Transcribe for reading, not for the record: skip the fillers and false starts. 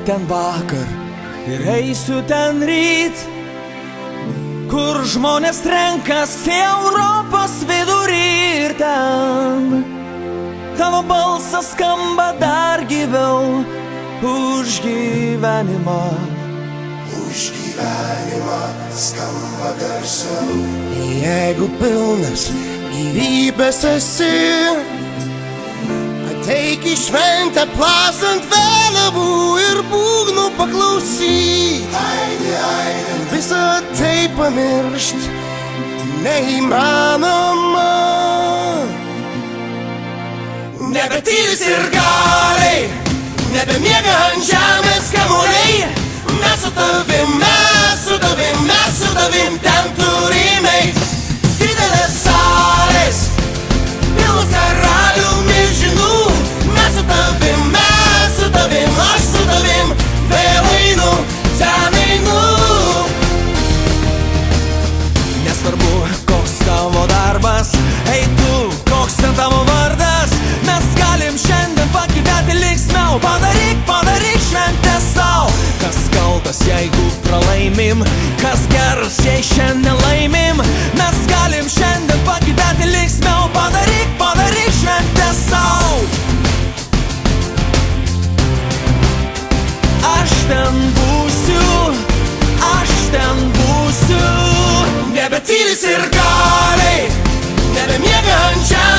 ten vakar ir eisiu ten ryt, kur žmonės renkasi Europos vidurį ir ten tavo balsas skamba dar gyviau už gyvenimą. Už gyvenimą skamba garsiau. Jeigu pilnas gyvybės esi, ateik į šventę plasant vėliavų ir būgnų paklausyk. Aidi, aidi, Visą tai pamiršt neįmanoma. Nebetylis ir galiai, nebemiega ant žemės kamuoliai. Mes su tavim, mes su tavim, mes su tavim ten turime eit. Didelės salės, pilnos karalių milžinų. Mes su tavim, aš su tavim, vėl einu, ten einu. Nesvarbu, koks tavo darbas, ei tu, koks ten tavo vardas. Mes galim šiandien pagyventi linksmiau. Padaryk šventę sau. Kas kaltas, jeigu pralaimim, kas geras, jei šiandien laimim. Mes galim šiandien pagyventi linksmiau. Padaryk šventę sau. Aš ten būsiu. Nebetylis ir galiai, nebemiega ant žemės